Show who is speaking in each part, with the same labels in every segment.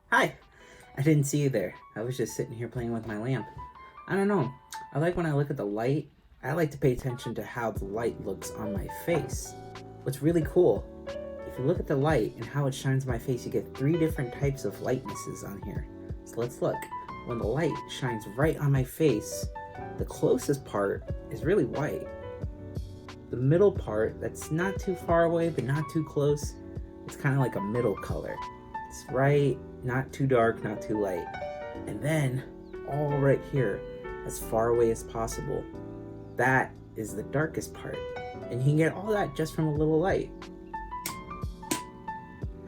Speaker 1: Hi! I didn't see you there. I was just sitting here playing with my lamp. I don't know. I like when I look at the light, I like to pay attention to how the light looks on my face. What's really cool, if you look at the light and how it shines on my face, you get three different types of lightnesses on here. So let's look. When the light shines right on my face, the closest part is really white. The middle part, that's not too far away but not too close, it's kind of like a middle color. It's right, not too dark, not too light. And then, all right here, as far away as possible, that is the darkest part. And you can get all that just from a little light.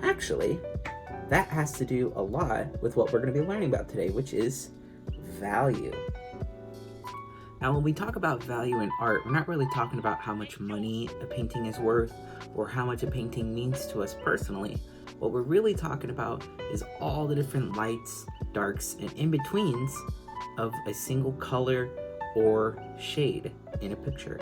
Speaker 1: Actually, that has to do a lot with what we're going to be learning about today, which is value. Now, when we talk about value in art, we're not really talking about how much money a painting is worth or how much a painting means to us personally. What we're really talking about is all the different lights, darks, and in-betweens of a single color or shade in a picture.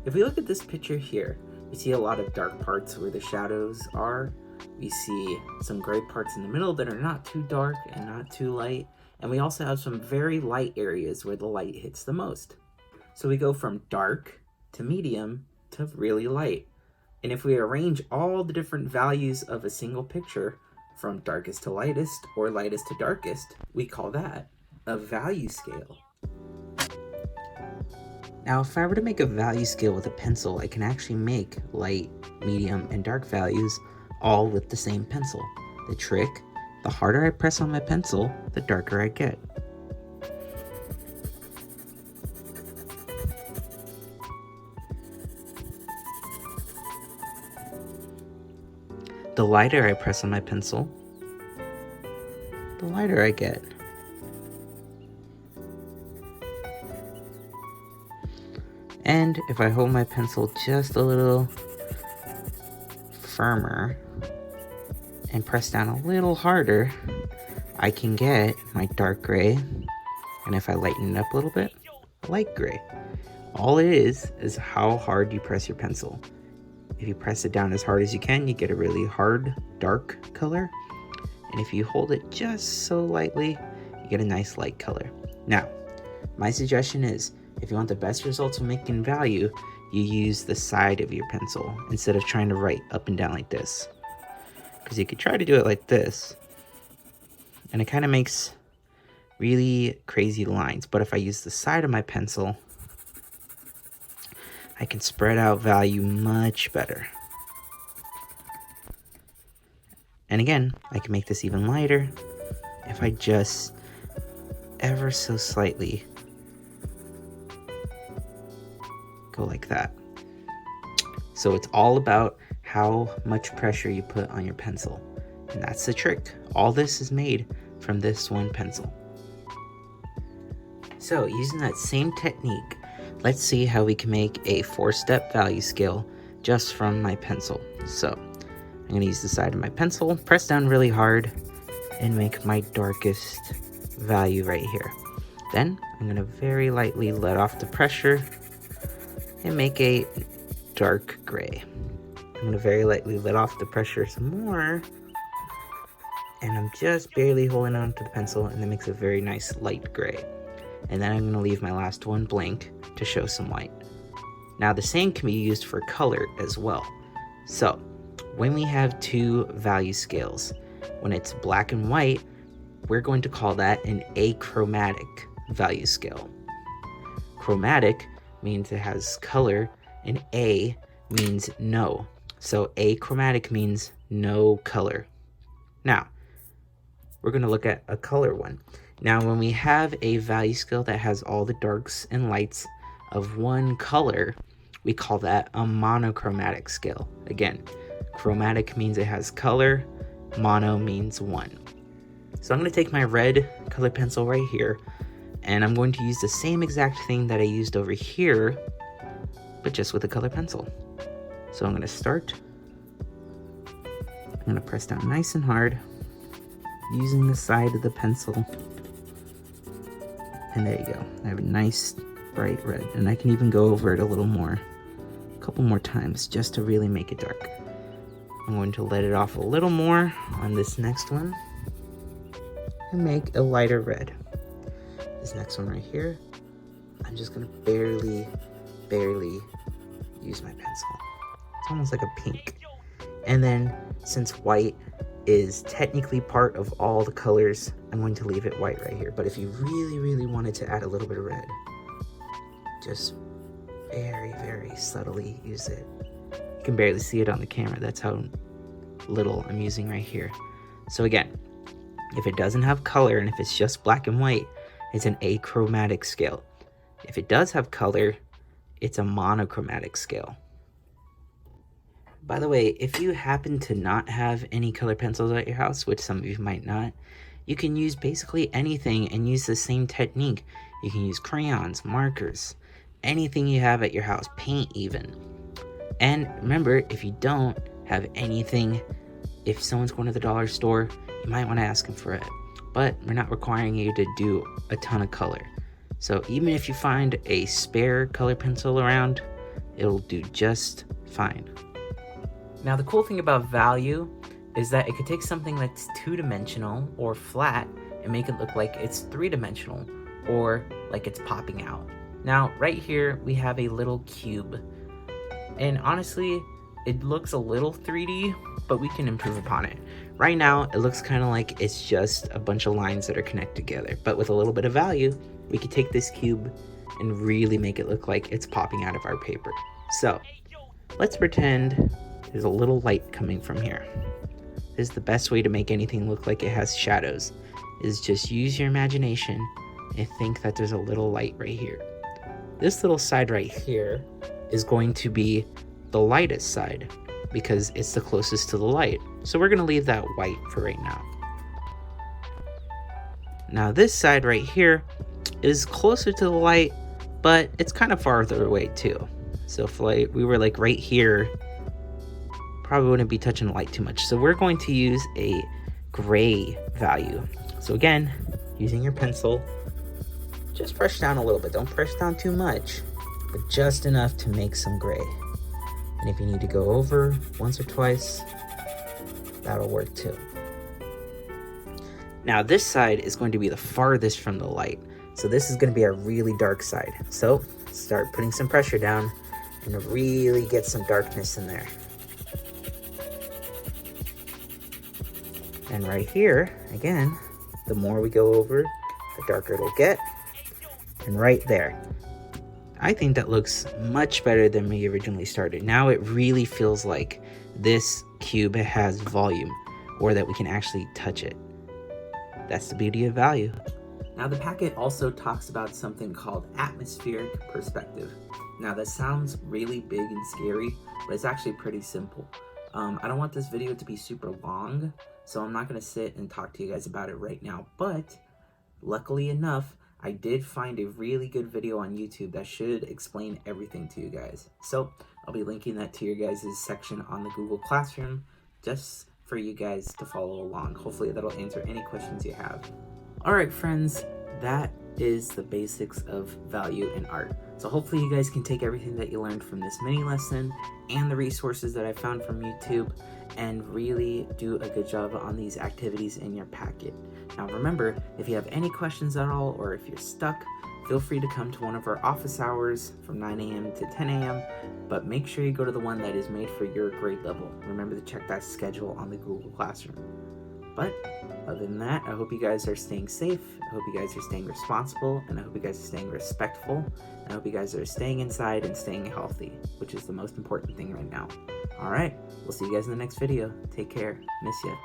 Speaker 1: If we look at this picture here, we see a lot of dark parts where the shadows are. We see some gray parts in the middle that are not too dark and not too light. And we also have some very light areas where the light hits the most. So we go from dark to medium to really light. And if we arrange all the different values of a single picture from darkest to lightest or lightest to darkest, we call that a value scale. Now, if I were to make a value scale with a pencil, I can actually make light, medium, and dark values all with the same pencil. The trick: the harder I press on my pencil, the darker I get. The lighter I press on my pencil, the lighter I get. And if I hold my pencil just a little firmer and press down a little harder, I can get my dark gray, and if I lighten it up a little bit, a light gray. All it is how hard you press your pencil. If you press it down as hard as you can, you get a really hard, dark color. And if you hold it just so lightly, you get a nice light color. Now, my suggestion is, if you want the best results of making value, you use the side of your pencil instead of trying to write up and down like this. Because you could try to do it like this, and it kind of makes really crazy lines. But if I use the side of my pencil, I can spread out value much better. And again, I can make this even lighter if I just ever so slightly go like that. So it's all about how much pressure you put on your pencil. And that's the trick. All this is made from this one pencil. So using that same technique, let's see how we can make a 4-step value scale just from my pencil. So I'm going to use the side of my pencil, press down really hard, and make my darkest value right here. Then I'm going to very lightly let off the pressure and make a dark gray. I'm going to very lightly let off the pressure some more, and I'm just barely holding on to the pencil, and that makes a very nice light gray. And then I'm going to leave my last one blank to show some white. Now the same can be used for color as well. So when we have two value scales, when it's black and white, we're going to call that an achromatic value scale. Chromatic means it has color, and A means no. So achromatic means no color. Now, we're going to look at a color one. Now, when we have a value scale that has all the darks and lights of one color, we call that a monochromatic scale. Again, chromatic means it has color, mono means one. So I'm going to take my red color pencil right here, and I'm going to use the same exact thing that I used over here, but just with a color pencil. So I'm going to start. I'm going to press down nice and hard using the side of the pencil. And there you go. I have a nice bright red, and I can even go over it a little more, a couple more times, just to really make it dark. I'm going to let it off a little more on this next one. to make a lighter red. This next one right here, I'm just gonna barely use my pencil. It's almost like a pink. And then since white is technically part of all the colors, I'm going to leave it white right here. But if you really wanted to add a little bit of red, just very subtly use it. You can barely see it on the camera. That's how little I'm using right here. So again, if it doesn't have color and if it's just black and white, it's an achromatic scale. If it does have color, it's a monochromatic scale. By the way, if you happen to not have any color pencils at your house, which some of you might not, you can use basically anything and use the same technique. You can use crayons, markers, anything you have at your house, paint even. And remember, if you don't have anything, if someone's going to the dollar store, you might want to ask them for it. But we're not requiring you to do a ton of color. So even if you find a spare color pencil around, it'll do just fine. Now the cool thing about value is that it could take something that's two-dimensional or flat and make it look like it's three-dimensional or like it's popping out. Now right here we have a little cube, and honestly it looks a little 3D, but we can improve upon it. Right now it looks kind of like it's just a bunch of lines that are connected together, but with a little bit of value we could take this cube and really make it look like it's popping out of our paper. So let's pretend there's a little light coming from here. This is the best way to make anything look like it has shadows, is just use your imagination and think that there's a little light right here. This little side right here is going to be the lightest side because it's the closest to the light. So we're gonna leave that white for right now. Now this side right here is closer to the light, but it's kind of farther away too. So if we were like right here, probably wouldn't be touching the light too much. So we're going to use a gray value. So again, using your pencil, just press down a little bit. Don't press down too much, but just enough to make some gray. And if you need to go over once or twice, that'll work too. Now this side is going to be the farthest from the light. So this is going to be our really dark side. So start putting some pressure down and really get some darkness in there. And right here, again, the more we go over, the darker it'll get. And right there. I think that looks much better than we originally started. Now it really feels like this cube has volume, or that we can actually touch it. That's the beauty of value. Now the packet also talks about something called atmospheric perspective. Now that sounds really big and scary, but it's actually pretty simple. I don't want this video to be super long, so I'm not going to sit and talk to you guys about it right now, but luckily enough, I did find a really good video on YouTube that should explain everything to you guys. So I'll be linking that to your guys' section on the Google Classroom just for you guys to follow along. Hopefully that'll answer any questions you have. Alright friends, that is the basics of value in art. So hopefully you guys can take everything that you learned from this mini lesson and the resources that I found from YouTube and really do a good job on these activities in your packet. Now remember, if you have any questions at all or if you're stuck, feel free to come to one of our office hours from 9 a.m. to 10 a.m. But make sure you go to the one that is made for your grade level. Remember to check that schedule on the Google Classroom. But other than that, I hope you guys are staying safe. I hope you guys are staying responsible, and I hope you guys are staying respectful. And I hope you guys are staying inside and staying healthy, which is the most important thing right now. All right, we'll see you guys in the next video. Take care. Miss ya.